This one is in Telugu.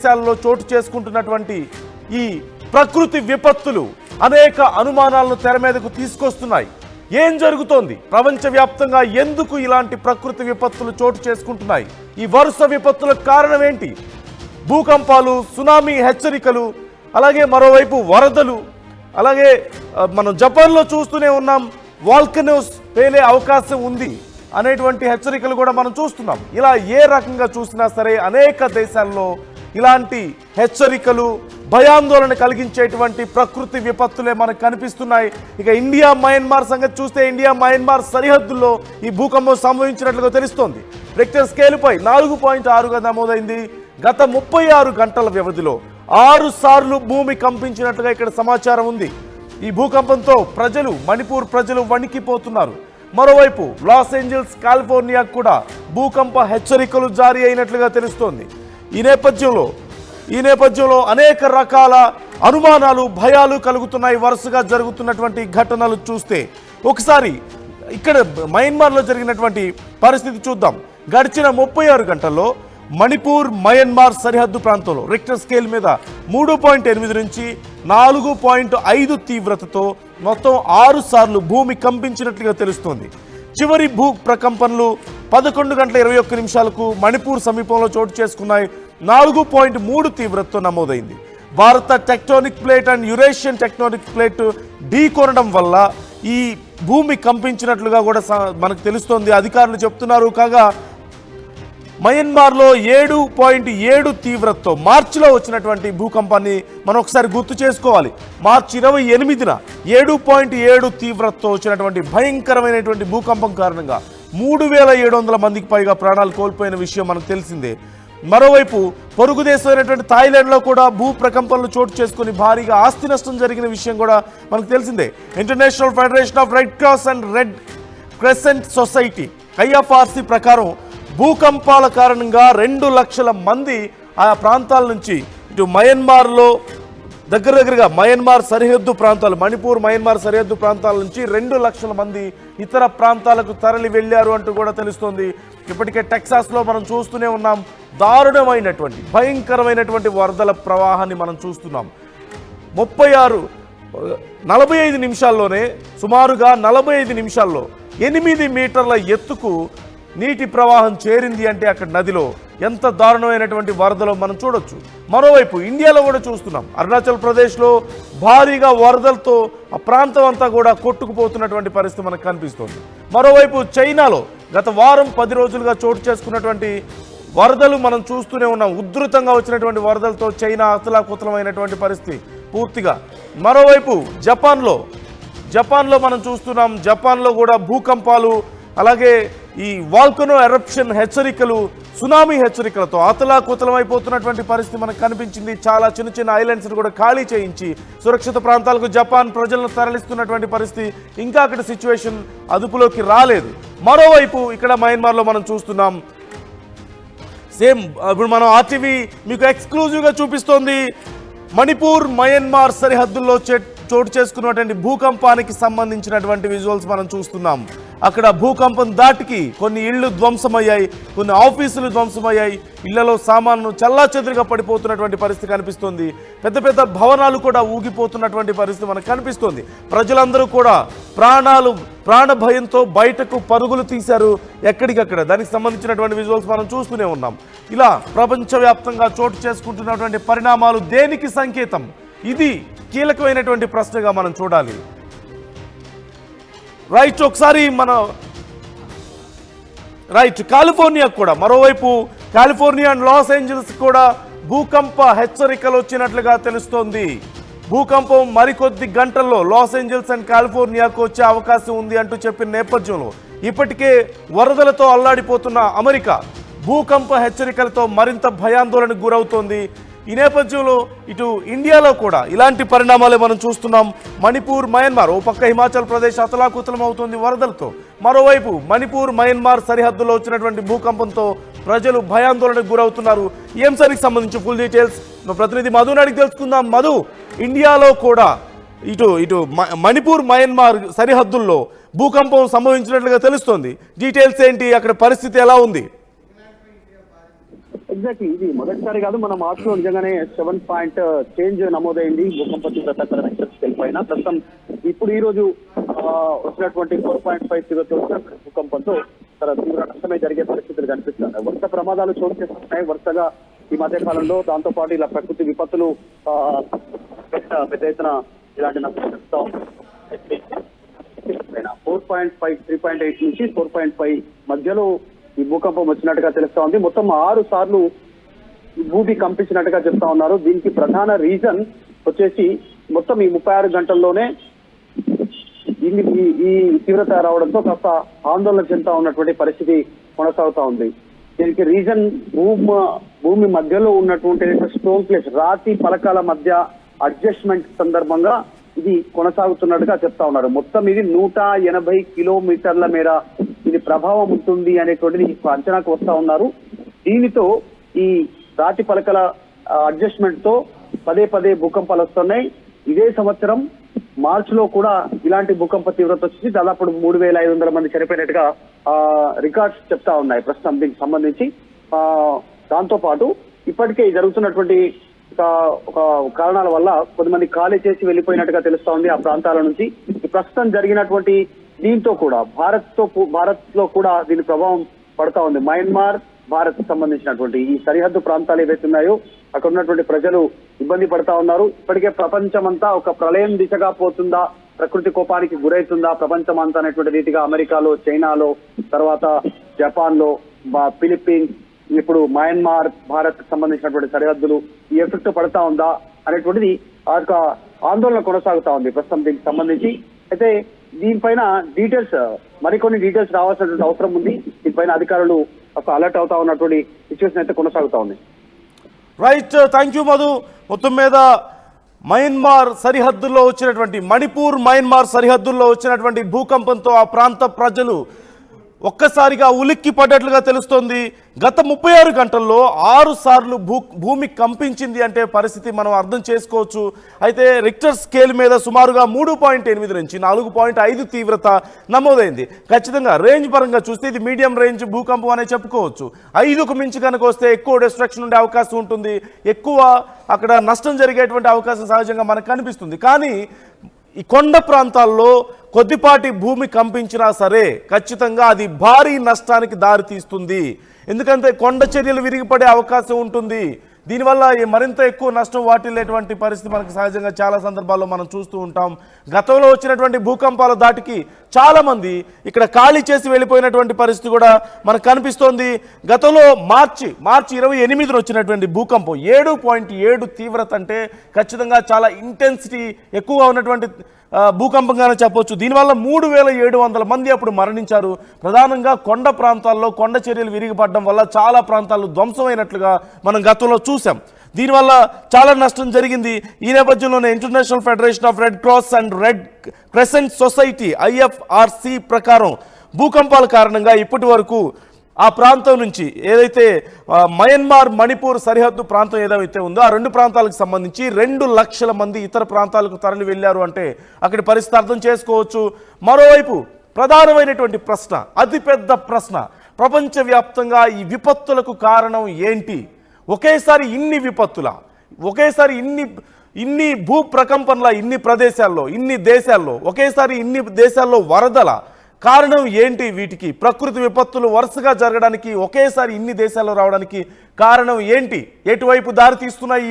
దేశాల్లో చోటు చేసుకుంటున్నటువంటి ఈ ప్రకృతి విపత్తులు అనేక అనుమానాలను తెర మీదకు తీసుకొస్తున్నాయి. ఏం జరుగుతోంది? ప్రపంచవ్యాప్తంగా ఎందుకు ఇలాంటి ప్రకృతి విపత్తులు చోటు చేసుకుంటున్నాయి? ఈ వరుస విపత్తులకు కారణం ఏంటి? భూకంపాలు, సునామీ హెచ్చరికలు, అలాగే మరోవైపు వరదలు, అలాగే మనం జపాన్లో చూస్తూనే ఉన్నాం వాల్కనోస్ పేలే అవకాశం ఉంది అనేటువంటి హెచ్చరికలు కూడా మనం చూస్తున్నాం. ఇలా ఏ రకంగా చూసినా సరే అనేక దేశాల్లో ఇలాంటి హెచ్చరికలు, భయాందోళన కలిగించేటువంటి ప్రకృతి విపత్తులే మనకు కనిపిస్తున్నాయి. ఇక ఇండియా మయన్మార్ సంగతి చూస్తే ఇండియా మయన్మార్ సరిహద్దుల్లో ఈ భూకంపం సంభవించినట్లుగా తెలుస్తోంది. రిక్టర్ స్కేలుపై 4.6గా నమోదైంది. గత 36 గంటల వ్యవధిలో 6 సార్లు భూమి కంపించినట్లుగా ఇక్కడ సమాచారం ఉంది. ఈ భూకంపంతో మణిపూర్ ప్రజలు వణికిపోతున్నారు. మరోవైపు లాస్ ఏంజల్స్, కాలిఫోర్నియా కూడా భూకంప హెచ్చరికలు జారీ అయినట్లుగా తెలుస్తోంది. ఈ నేపథ్యంలో అనేక రకాల అనుమానాలు, భయాలు కలుగుతున్నాయి. వరుసగా జరుగుతున్నటువంటి ఘటనలు చూస్తే ఒకసారి ఇక్కడ మయన్మార్లో జరిగినటువంటి పరిస్థితి చూద్దాం. గడిచిన 36 గంటల్లో మణిపూర్ మయన్మార్ సరిహద్దు ప్రాంతంలో రిక్టర్ స్కేల్ మీద 3.8 నుంచి 4.5 తీవ్రతతో మొత్తం 6 సార్లు భూమి కంపించినట్లుగా తెలుస్తోంది. చివరి భూ ప్రకంపనలు 11 గంటల 21 నిమిషాలకు మణిపూర్ సమీపంలో చోటు చేసుకున్నాయి. 4.3 తీవ్రతతో నమోదైంది. భారత tectonic plate and Eurasian tectonic plate ఢీ కొనడం వల్ల ఈ భూమి కంపించినట్లుగా కూడా మనకు తెలుస్తోంది, అధికారులు చెప్తున్నారు. కాగా మయన్మార్లో 7.7 తీవ్రతతో మార్చిలో వచ్చినటువంటి భూకంపాన్ని మనం ఒకసారి గుర్తు చేసుకోవాలి. మార్చి 28న 7.7 తీవ్రతతో వచ్చినటువంటి భయంకరమైనటువంటి భూకంపం కారణంగా 3700 మందికి పైగా ప్రాణాలు కోల్పోయిన విషయం మనకు తెలిసిందే. మరోవైపు పొరుగు దేశమైనటువంటి థాయిలాండ్లో కూడా భూ ప్రకంపనలు చోటు చేసుకుని భారీగా ఆస్తి నష్టం జరిగిన విషయం కూడా మనకు తెలిసిందే. International federation of red cross and red crescent society IFRC ప్రకారం భూకంపాల కారణంగా 2 లక్షల మంది ఆయా ప్రాంతాల నుంచి ఇటు మయన్మార్లో దగ్గరగా మయన్మార్ సరిహద్దు ప్రాంతాలు, మణిపూర్ మయన్మార్ సరిహద్దు ప్రాంతాల నుంచి 2 లక్షల మంది ఇతర ప్రాంతాలకు తరలి వెళ్ళారు అంటూ కూడా తెలుస్తోంది. ఇప్పటికే టెక్సాస్లో మనం చూస్తూనే ఉన్నాం, దారుణమైనటువంటి భయంకరమైనటువంటి వరదల ప్రవాహాన్ని మనం చూస్తున్నాం. 45 నిమిషాల్లోనే సుమారుగా 45 నిమిషాల్లో 8 మీటర్ల ఎత్తుకు నీటి ప్రవాహం చేరింది అంటే అక్కడ నదిలో ఎంత దారుణమైనటువంటి వరదలో మనం చూడొచ్చు. మరోవైపు ఇండియాలో కూడా చూస్తున్నాం, అరుణాచల్ ప్రదేశ్లో భారీగా వరదలతో ఆ ప్రాంతం అంతా కూడా కొట్టుకుపోతున్నటువంటి పరిస్థితి మనకు కనిపిస్తోంది. మరోవైపు చైనాలో గత వారం 10 రోజులుగా చోటు చేసుకున్నటువంటి వరదలు మనం చూస్తూనే ఉన్నాం. ఉధృతంగా వచ్చినటువంటి వరదలతో చైనా అతలాకుతలమైనటువంటి పరిస్థితి పూర్తిగా. మరోవైపు జపాన్లో మనం చూస్తున్నాం, జపాన్లో కూడా భూకంపాలు, అలాగే ఈ వాల్కనో ఎరప్షన్ హెచ్చరికలు, సునామీ హెచ్చరికలతో అతలాకుతలమైపోతున్నటువంటి పరిస్థితి మనకు కనిపించింది. చాలా చిన్న ఐలాండ్స్ని కూడా ఖాళీ చేయించి సురక్షిత ప్రాంతాలకు జపాన్ ప్రజలను తరలిస్తున్నటువంటి పరిస్థితి. ఇంకా అక్కడ సిచ్యువేషన్ అదుపులోకి రాలేదు. మరోవైపు ఇక్కడ మయన్మార్లో మనం చూస్తున్నాం, సేమ్ ఇప్పుడు మనం RTV మీకు ఎక్స్క్లూజివ్గా చూపిస్తోంది. మణిపూర్ మయన్మార్ సరిహద్దుల్లో చోటు చేసుకున్నటువంటి భూకంపానికి సంబంధించినటువంటి విజువల్స్ మనం చూస్తున్నాం. అక్కడ భూకంపం దాటికి కొన్ని ఇళ్లు ధ్వంసమయ్యాయి, కొన్ని ఆఫీసులు ధ్వంసమయ్యాయి, ఇళ్లలో సామాన్లు చల్లాచెదురుగా పడిపోతున్నటువంటి పరిస్థితి కనిపిస్తుంది. పెద్ద భవనాలు కూడా ఊగిపోతున్నటువంటి పరిస్థితి మనకు కనిపిస్తుంది. ప్రజలందరూ కూడా ప్రాణ భయంతో బయటకు పరుగులు తీశారు ఎక్కడికక్కడ. దానికి సంబంధించినటువంటి విజువల్స్ మనం చూస్తూనే ఉన్నాం. ఇలా ప్రపంచవ్యాప్తంగా చోటు చేసుకుంటున్నటువంటి పరిణామాలు దేనికి సంకేతం? ఇది కీలకమైనటువంటి ప్రశ్నగా మనం చూడాలి. ఒకసారి కాలిఫోర్నియా కూడా, మరోవైపు కాలిఫోర్నియా అండ్ లాస్ ఏంజల్స్ కూడా భూకంప హెచ్చరికలు వచ్చినట్లుగా తెలుస్తోంది. భూకంపం మరికొద్ది గంటల్లో లాస్ ఏంజల్స్ అండ్ కాలిఫోర్నియాకు వచ్చే అవకాశం ఉంది అంటూ చెప్పిన నేపథ్యంలో ఇప్పటికే వరదలతో అల్లాడిపోతున్న అమెరికా భూకంప హెచ్చరికలతో మరింత భయాందోళనకు గురవుతోంది. ఈ నేపథ్యంలో ఇటు ఇండియాలో కూడా ఇలాంటి పరిణామాలే మనం చూస్తున్నాం. మణిపూర్ మయన్మార్, ఓ పక్క హిమాచల్ ప్రదేశ్ అతలాకుతలం అవుతుంది వరదలతో, మరోవైపు మణిపూర్ మయన్మార్ సరిహద్దులో వచ్చినటువంటి భూకంపంతో ప్రజలు భయాందోళనకు గురవుతున్నారు. ఈ అంశానికి సంబంధించి ఫుల్ డీటెయిల్స్ మా ప్రతినిధి మధుని అడిగి తెలుసుకుందాం. మధు, ఇండియాలో కూడా ఇటు మణిపూర్ మయన్మార్ సరిహద్దుల్లో భూకంపం సంభవించినట్లుగా తెలుస్తోంది. డీటెయిల్స్ ఏంటి, అక్కడ పరిస్థితి ఎలా ఉంది? ఎగ్జాక్ట్లీ ఇది మొదటిసారి కాదు. మన మార్చ్ లో నిజంగానే 7 పాయింట్ చేంజ్ నమోదైంది భూకంప తీవ్రత స్కేల్ పైన. ప్రస్తుతం ఇప్పుడు ఈ రోజు వచ్చినటువంటి 4.5 తీవ్రత వచ్చినటువంటి భూకంపంతో చాలా తీవ్ర నష్టమే జరిగే పరిస్థితులు కనిపిస్తున్నాయి. వరుస ప్రమాదాలు చోటు చేసుకుంటున్నాయి వరుసగా ఈ మధ్య కాలంలో. దాంతో పాటు ఇలా ప్రకృతి విపత్తులు పెద్ద ఎత్తున ఇలాంటి నష్టం 4.5 3.8 నుంచి 4.5 మధ్యలో ఈ భూకంపం వచ్చినట్టుగా తెలుస్తా ఉంది. మొత్తం 6 సార్లు భూమి కంపించినట్టుగా చెప్తా ఉన్నారు. దీనికి ప్రధాన రీజన్ వచ్చేసి మొత్తం ఈ 36 గంటల్లోనే ఈ తీవ్రత రావడంతో కాస్త ఆందోళన చెందుతా ఉన్నటువంటి పరిస్థితి కొనసాగుతా ఉంది. దీనికి రీజన్ భూమి మధ్యలో ఉన్నటువంటి స్టోన్ ప్లేస్ రాతి పలకాల మధ్య అడ్జస్ట్మెంట్ సందర్భంగా ఇది కొనసాగుతున్నట్టుగా చెప్తా ఉన్నారు. మొత్తం ఇది 180 కిలోమీటర్ల మేర ఇది ప్రభావం ఉంటుంది అనేటువంటిది అంచనాకు వస్తా ఉన్నారు. దీనితో ఈ రాతి పలకల అడ్జస్ట్మెంట్ తో పదే పదే భూకంపాలు వస్తున్నాయి. ఇదే సంవత్సరం మార్చి లో కూడా ఇలాంటి భూకంప తీవ్రత వచ్చి దాదాపు 3,500 మంది చనిపోయినట్టుగా రికార్డ్స్ చెప్తా ఉన్నాయి ప్రస్తుతం దీనికి సంబంధించి. దాంతో పాటు ఇప్పటికే జరుగుతున్నటువంటి ఒక కారణాల వల్ల కొంతమంది ఖాళీ చేసి వెళ్ళిపోయినట్టుగా తెలుస్తా ఉంది ఆ ప్రాంతాల నుంచి. ప్రస్తుతం జరిగినటువంటి దీంతో కూడా భారత్ లో కూడా దీని ప్రభావం పడతా ఉంది. మయన్మార్ భారత్ సంబంధించినటువంటి ఈ సరిహద్దు ప్రాంతాలు ఏవైతే ఉన్నాయో అక్కడ ఉన్నటువంటి ప్రజలు ఇబ్బంది పడతా ఉన్నారు. ఇప్పటికే ప్రపంచమంతా ఒక ప్రళయం దిశగా పోతుందా, ప్రకృతి కోపానికి గురవుతుందా ప్రపంచం అంతా అనేటువంటి రీతిగా అమెరికాలో, చైనాలో, తర్వాత జపాన్ లో, ఫిలిప్పీన్స్, ఇప్పుడు మయన్మార్ భారత్ సంబంధించినటువంటి సరిహద్దులు ఈ ఎఫెక్ట్ పడతా ఉందా అనేటువంటిది ఆ యొక్క ఆందోళన కొనసాగుతా ఉంది ప్రస్తుతం దీనికి సంబంధించి. అయితే దీనిపైన మరికొన్ని డీటెయిల్స్ రావాల్సినటువంటి అవసరం ఉంది. దీనిపైన అధికారులు ఒక అలర్ట్ అవుతా ఉన్నటువంటి సిచ్యువేషన్ అయితే కొనసాగుతా ఉంది. Right, thank you Madhu. మొత్తం మీద మయన్మార్ సరిహద్దుల్లో వచ్చినటువంటి మణిపూర్ మయన్మార్ సరిహద్దుల్లో వచ్చినటువంటి భూకంపంతో ఆ ప్రాంత ప్రజలు ఒక్కసారిగా ఉలిక్కి పడ్డట్లుగా తెలుస్తోంది. గత 36 గంటల్లో 6 సార్లు భూమి కంపించింది అంటే పరిస్థితి మనం అర్థం చేసుకోవచ్చు. అయితే రిక్టర్ స్కేల్ మీద సుమారుగా 3.8 నుంచి 4.5 తీవ్రత నమోదైంది. ఖచ్చితంగా రేంజ్ పరంగా చూస్తే ఇది మీడియం రేంజ్ భూకంపం అనే చెప్పుకోవచ్చు. 5కు మించి కనుక వస్తే ఎక్కువ డిస్ట్రక్షన్ ఉండే అవకాశం ఉంటుంది, ఎక్కువ అక్కడ నష్టం జరిగేటువంటి అవకాశం సహజంగా మనకు కనిపిస్తుంది. కానీ ఈ కొండ ప్రాంతాల్లో కొద్దిపాటి భూమి కంపించినా సరే ఖచ్చితంగా అది భారీ నష్టానికి దారితీస్తుంది. ఎందుకంటే కొండ చర్యలు విరిగిపడే అవకాశం ఉంటుంది. దీనివల్ల మరింత ఎక్కువ నష్టం వాటిల్లేటువంటి పరిస్థితి మనకు సహజంగా చాలా సందర్భాల్లో మనం చూస్తూ ఉంటాం. గతంలో వచ్చినటువంటి భూకంపాల దాటికి చాలామంది ఇక్కడ ఖాళీ చేసి వెళ్ళిపోయినటువంటి పరిస్థితి కూడా మనకు కనిపిస్తోంది. గతంలో మార్చి 28న వచ్చినటువంటి భూకంపం 7.7 తీవ్రత అంటే ఖచ్చితంగా చాలా ఇంటెన్సిటీ ఎక్కువగా ఉన్నటువంటి భూకంపంగానే చెప్పొచ్చు. దీనివల్ల 3,700 మంది అప్పుడు మరణించారు. ప్రధానంగా కొండ ప్రాంతాల్లో కొండ చర్యలు విరిగిపడడం వల్ల చాలా ప్రాంతాలు ధ్వంసమైనట్లుగా మనం గతంలో చూసాం. దీనివల్ల చాలా నష్టం జరిగింది. ఈ నేపథ్యంలోనే international federation of red cross and red crescent society IFRC ప్రకారం భూకంపాల కారణంగా ఇప్పటి వరకు ఆ ప్రాంతం నుంచి ఏదైతే మయన్మార్ మణిపూర్ సరిహద్దు ప్రాంతం ఏదైతే ఉందో ఆ 2 ప్రాంతాలకు సంబంధించి 2 లక్షల మంది ఇతర ప్రాంతాలకు తరలి వెళ్ళారు అంటే అక్కడి పరిస్థితి అర్థం చేసుకోవచ్చు. మరోవైపు ప్రధానమైనటువంటి ప్రశ్న, అతిపెద్ద ప్రశ్న, ప్రపంచవ్యాప్తంగా ఈ విపత్తులకు కారణం ఏంటి? ఒకేసారి ఇన్ని విపత్తుల, ఒకేసారి ఇన్ని భూ ప్రకంపనల, ఇన్ని ప్రదేశాల్లో, ఇన్ని దేశాల్లో, ఒకేసారి ఇన్ని దేశాల్లో వరదల కారణం ఏంటి? వీటికి ప్రకృతి విపత్తులు వరుసగా జరగడానికి ఒకేసారి ఇన్ని దేశాల్లో రావడానికి కారణం ఏంటి? ఎటువైపు దారి తీస్తున్నాయి?